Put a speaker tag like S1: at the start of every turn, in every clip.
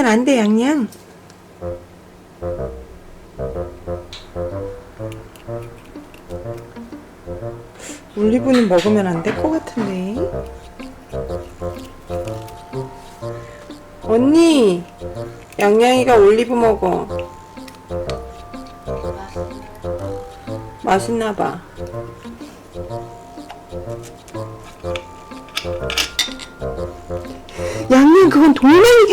S1: 먹으면 안 돼, 양양. 올리브는 먹으면 안 될 것 같은데. 언니, 양양이가 올리브 먹어. 맛있나봐. 양양, 그건 돌멩이.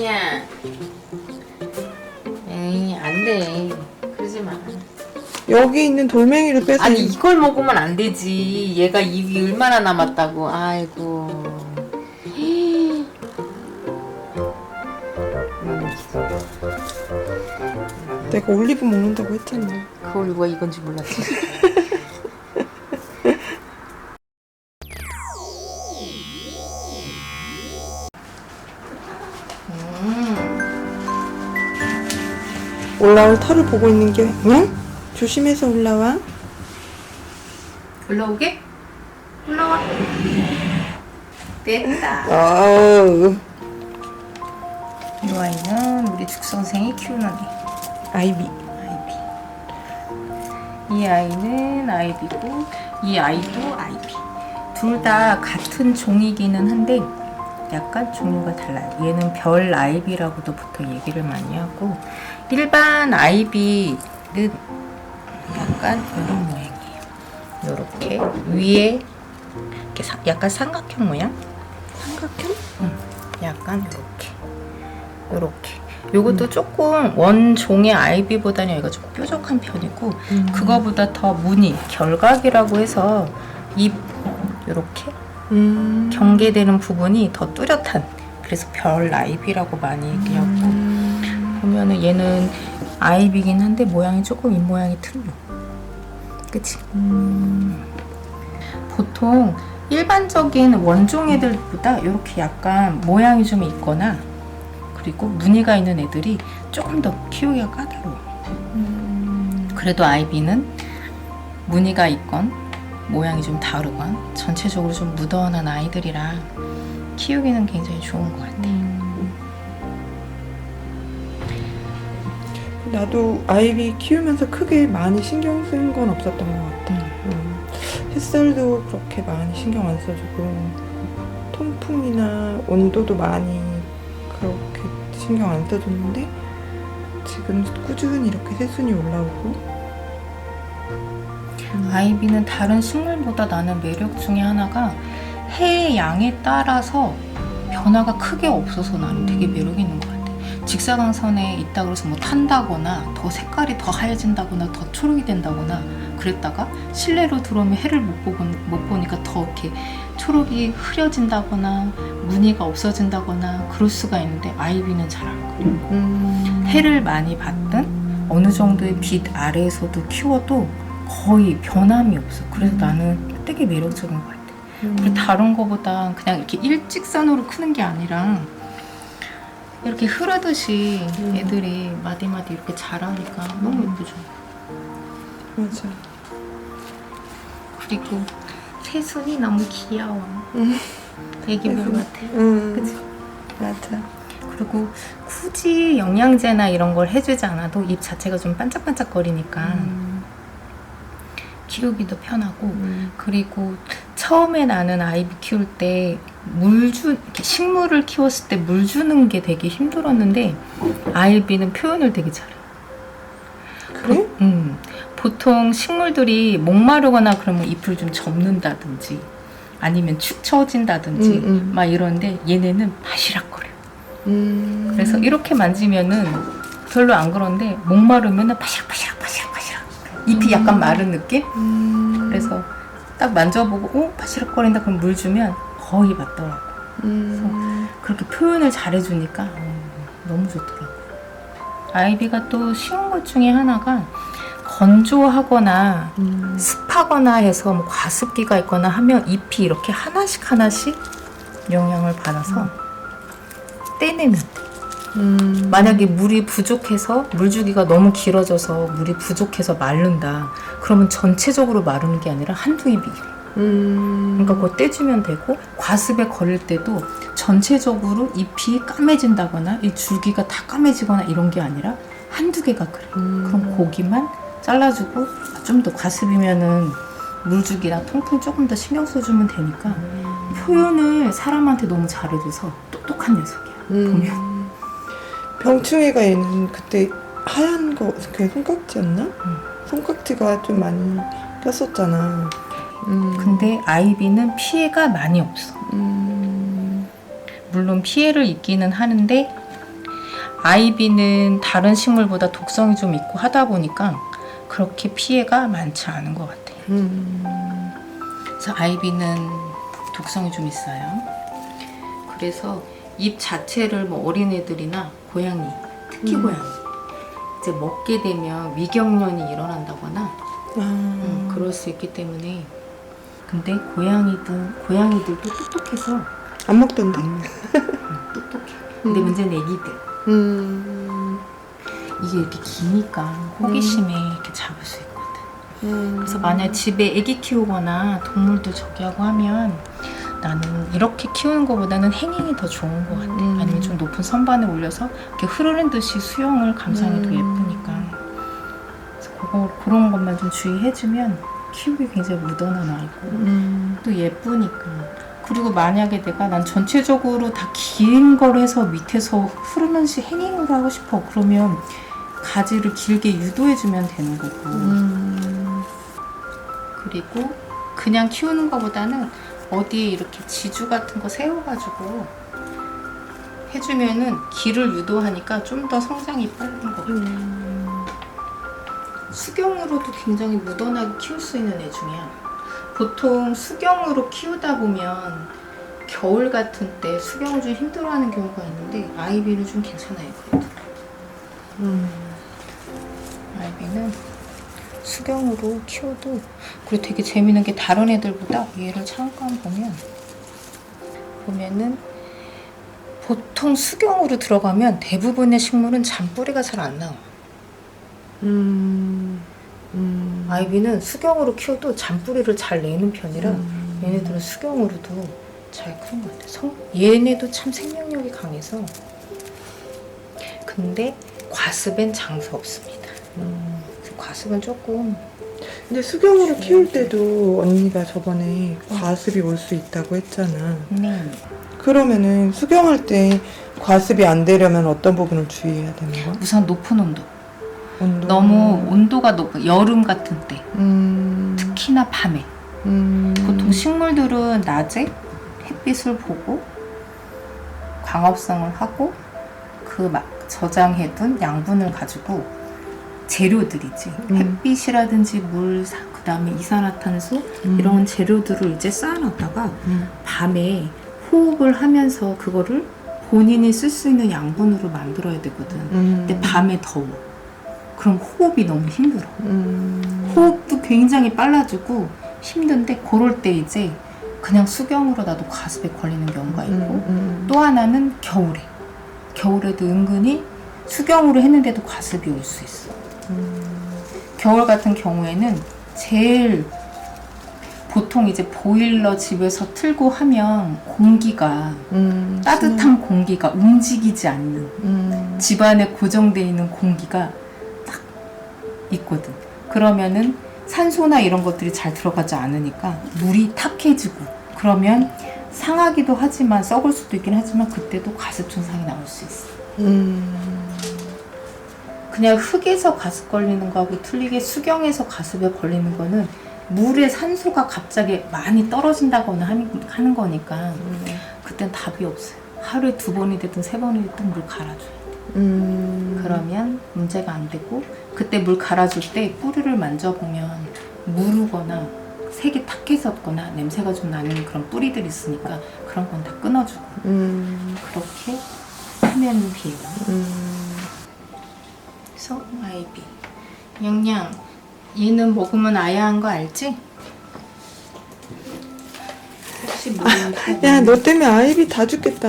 S2: 야, 에이, 안 돼. 그러지 마.
S1: 여기 있는 돌멩이를 빼서.
S2: 아니, 이걸 먹으면 안 되지. 얘가 입이 얼마나 남았다고. 아이고.
S1: 내가 올리브 먹는다고 했잖아.
S2: 그 올리브가 이건지 몰랐지.
S1: 올라올 털을 보고 있는 게, 응? 조심해서 올라와.
S2: 올라오게? 올라와. 됐다.
S1: 아우.
S2: 이 아이는 우리 죽선생이 키우는 애.
S1: 아이비.
S2: 이 아이는 아이비고, 이 아이도 아이비. 둘 다 같은 종이기는 한데 약간 종류가 달라요. 얘는 별 아이비라고도 보통 얘기를 많이 하고, 일반 아이비는 약간 이런 모양이에요. 이렇게 위에 이렇게 약간 삼각형 모양?
S1: 삼각형?
S2: 응. 약간 이렇게. 요것도 조금 원종의 아이비보다는 여기가 조금 뾰족한 편이고, 그거보다 더 무늬, 결각이라고 해서 잎 이렇게 경계되는 부분이 더 뚜렷한, 그래서 별 아이비라고 많이 얘기하고, 보면은 얘는 아이비긴 한데 모양이 조금 잎 모양이 틀려. 그치? 보통 일반적인 원종 애들보다 이렇게 약간 모양이 좀 있거나 그리고 무늬가 있는 애들이 조금 더 키우기가 까다로워. 그래도 아이비는 무늬가 있건 모양이 좀 다르건 전체적으로 좀 무던한 아이들이라 키우기는 굉장히 좋은 것 같아.
S1: 나도 아이비 키우면서 크게 많이 신경 쓴 건 없었던 것 같아. 햇살도 그렇게 많이 신경 안 써주고, 통풍이나 온도도 많이 그렇게 신경 안 써줬는데, 지금 꾸준히 이렇게 새순이 올라오고.
S2: 아이비는 다른 식물보다 나는 매력 중에 하나가 해의 양에 따라서 변화가 크게 없어서 나는 되게 매력이 있는 것 같아. 직사광선에 있다 그래서 뭐 탄다거나 더 색깔이 더 하얘진다거나 더 초록이 된다거나 그랬다가 실내로 들어오면 해를 못 보니까 더 이렇게 초록이 흐려진다거나 무늬가 없어진다거나 그럴 수가 있는데, 아이비는 잘 안 그래. 해를 많이 받든 어느 정도의 빛 아래에서도 키워도 거의 변함이 없어. 그래서 나는 되게 매력적인 것 같아. 그리고 다른 거보다 그냥 이렇게 일직선으로 크는 게 아니라 이렇게 흐르듯이 애들이 마디마디 이렇게 자라니까 너무 예쁘죠.
S1: 맞아.
S2: 그리고 새순이 너무 귀여워. 애기물 같아. 그치?
S1: 맞아.
S2: 그리고 굳이 영양제나 이런 걸 해주지 않아도 잎 자체가 좀 반짝반짝거리니까 키우기도 편하고, 그리고 처음에 나는 아이비 키울 때 이렇게 식물을 키웠을 때 물 주는 게 되게 힘들었는데, 아이비는 표현을 되게 잘해.
S1: 그래?
S2: 보통 식물들이 목마르거나 그러면 잎을 좀 접는다든지 아니면 축 처진다든지 막 이러는데, 얘네는 바시락거려. 그래서 이렇게 만지면은 별로 안 그런데 목마르면은 바시락 잎이 약간 마른 느낌? 그래서 딱 만져보고 바시락거린다 그럼 물 주면 거의 맞더라고. 그래서 그렇게 표현을 잘해주니까 너무 좋더라고. 아이비가 또 쉬운 것 중에 하나가 건조하거나 습하거나 해서 뭐 과습기가 있거나 하면 잎이 이렇게 하나씩 영향을 받아서 떼내면 돼. 만약에 물이 부족해서 물주기가 너무 길어져서 물이 부족해서 마른다. 그러면 전체적으로 마르는 게 아니라 한두 잎이 그러니까 그거 떼주면 되고, 과습에 걸릴 때도 전체적으로 잎이 까매진다거나 이 줄기가 다 까매지거나 이런 게 아니라 한두 개가 그래. 그럼 고기만 잘라주고, 좀 더 과습이면은 물주기나 통풍 조금 더 신경 써주면 되니까 표현을 사람한테 너무 잘해줘서 똑똑한 녀석이야. 보면.
S1: 병충해가 얘는 그때 하얀 거, 그게 손깍지였나? 손깍지가 좀 많이 꼈었잖아.
S2: 근데 아이비는 피해가 많이 없어. 물론 피해를 입기는 하는데, 아이비는 다른 식물보다 독성이 좀 있고 하다 보니까 그렇게 피해가 많지 않은 것 같아. 그래서 아이비는 독성이 좀 있어요. 그래서 잎 자체를 뭐 어린애들이나 고양이, 특히 고양이 이제 먹게 되면 위경련이 일어난다거나 그럴 수 있기 때문에. 근데 고양이들도 똑똑해서
S1: 안 먹던데.
S2: 똑똑해. 근데 문제는 애기들. 이게 이렇게 기니까 호기심에 이렇게 잡을 수 있거든. 그래서 만약 집에 애기 키우거나 동물도 저기 하고 하면 나는 이렇게 키우는 것보다는 행잉이 더 좋은 것 같아. 아니면 좀 높은 선반에 올려서 이렇게 흐르는 듯이 수영을 감상이 더 예쁘니까. 그래서 그런 것만 좀 주의해주면 키우기 굉장히 무던한 아이고 또 예쁘니까. 그리고 만약에 난 전체적으로 다 긴 걸 해서 밑에서 흐르면서 행잉으로 하고 싶어. 그러면 가지를 길게 유도해주면 되는 거고. 그리고 그냥 키우는 것보다는 어디에 이렇게 지주 같은 거 세워가지고 해주면은 길을 유도하니까 좀 더 성장이 빠른 것 같아. 수경으로도 굉장히 무던하게 키울 수 있는 애 중이야. 보통 수경으로 키우다 보면 겨울 같은 때 수경을 좀 힘들어하는 경우가 있는데 아이비는 좀 괜찮아요. 그래도. 아이비는 수경으로 키워도, 그리고 되게 재밌는 게 다른 애들보다 얘를 잠깐 보면은 보통 수경으로 들어가면 대부분의 식물은 잔뿌리가 잘 안 나와. 아이비는 수경으로 키워도 잔뿌리를 잘 내는 편이라 얘네들은 수경으로도 잘 크는 것 같아. 얘네도 참 생명력이 강해서. 근데 과습엔 장사 없습니다. 그래서 과습은 조금.
S1: 근데 수경으로 키울 때도 언니가 저번에 과습이 올 수 있다고 했잖아.
S2: 네.
S1: 그러면은 수경할 때 과습이 안 되려면 어떤 부분을 주의해야 되는 거야?
S2: 우선 높은 온도.
S1: 온도.
S2: 너무 온도가 높은 여름 같은 때, 특히나 밤에. 보통 식물들은 낮에 햇빛을 보고 광합성을 하고 저장해둔 양분을 가지고 재료들이지, 햇빛이라든지 물, 그 다음에 이산화탄소 이런 재료들을 이제 쌓아놨다가 밤에 호흡을 하면서 그거를 본인이 쓸 수 있는 양분으로 만들어야 되거든. 근데 밤에 더워. 그럼 호흡이 너무 힘들어. 호흡도 굉장히 빨라지고 힘든데, 그럴 때 이제 그냥 수경으로 나도 과습에 걸리는 경우가 있고, 또 하나는 겨울에도 은근히 수경으로 했는데도 과습이 올 수 있어. 겨울 같은 경우에는 제일 보통 이제 보일러 집에서 틀고 하면 공기가 따뜻한 공기가 움직이지 않는 집안에 고정되어 있는 공기가 딱 있거든. 그러면은 산소나 이런 것들이 잘 들어가지 않으니까 물이 탁해지고, 그러면 상하기도 하지만 썩을 수도 있긴 하지만 그때도 과습 증상이 나올 수 있어. 그냥 흙에서 과습 걸리는 거하고 틀리게 수경에서 과습에 걸리는 거는 물에 산소가 갑자기 많이 떨어진다거나 하는 거니까 그땐 답이 없어요. 하루에 2번이 됐든 3번이 됐든 물 갈아줘야 돼. 그러면 문제가 안 되고, 그때 물 갈아줄 때 뿌리를 만져보면 무르거나 색이 탁해졌거나 냄새가 좀 나는 그런 뿌리들이 있으니까 그런 건 다 끊어주고 그렇게 하면 돼요. 그래서 아이비 냥냥, 얘는 먹으면 아야한 거 알지? 혹시 모르는
S1: 야, 너 때문에 아이비 다 죽겠다.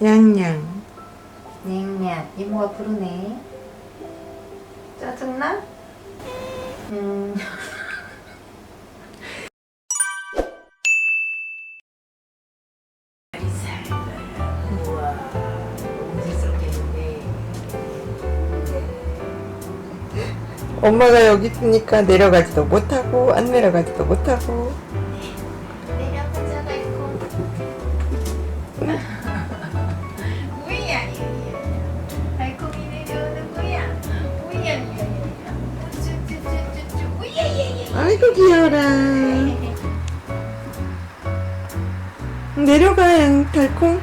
S1: 냥냥.
S2: 냥냥, 이모가 부르네. 짜증나?
S3: 우와, 너무 재밌겠는데.
S1: 엄마가 여기 있으니까 내려가지도 못하고 안 내려가지도 못하고.
S2: 내려가자 달콤. 우이야 달콤이 내려오는 거야. 우이야 우쭈쭈쭈쭈쭈 우야야야.
S1: 아이고 귀여워라. 내려가 양달콩.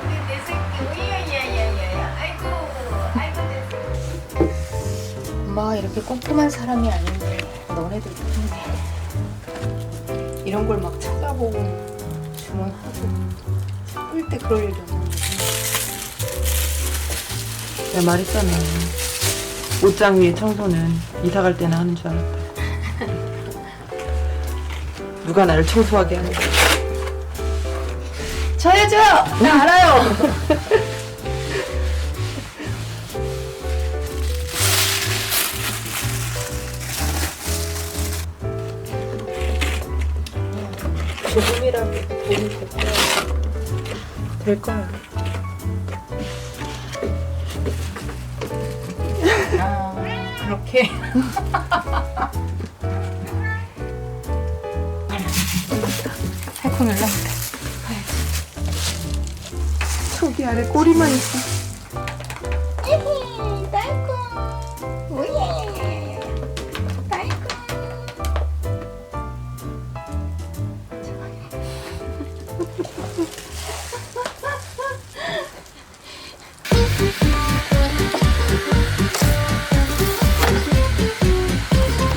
S2: 우리 내 새끼 우야야야야. 아이고 내 새끼. 엄마가 이렇게 꼼꼼한 사람이 아닌데 너네들 덕분에 이런 걸 막 찾아보고 주문하고 절대 그럴 일이 없는데.
S1: 내가 말했잖아. 옷장 위에 청소는 이사 갈 때나 하는 줄 알았다. 누가 나를 청소하게 하는 거야.
S2: 저요 나 알아요.
S1: 조금이라도 도움이 될 거야.
S2: 그렇게. 달콤 연락.
S1: 저기 아래 꼬리만 있어.
S2: 달콤. 오예. 달콤.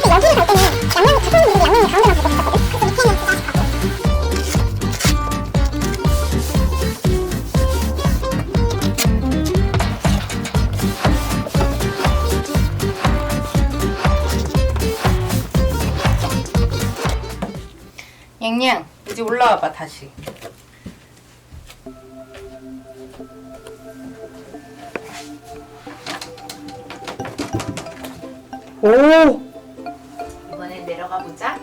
S4: 여기에 갈 때는 양념이 같은 분들이 양념이 가운데만 붓고 있었거든. 그래서 밑에는 그 다시 가고.
S2: 냥냥 이제 올라와봐 다시.
S1: 오!
S2: 이번엔 내려가 보자.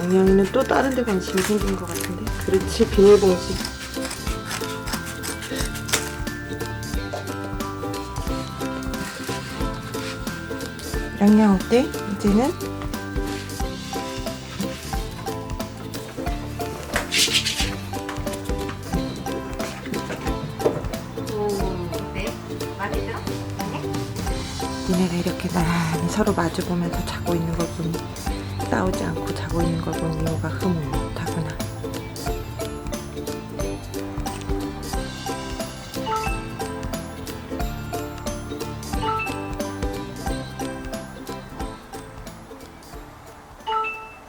S1: 양양이는 또 다른 데 관심이 생긴 것 같은데. 그렇지, 비닐봉지. 양양 어때? 이제는?
S2: 네? 마음에 들어?
S1: 니네가 이렇게 많이 서로 마주보면서 자고 있는 걸 보니, 싸우지 않고 자고 있는 걸 보니 이모가 흐뭇해.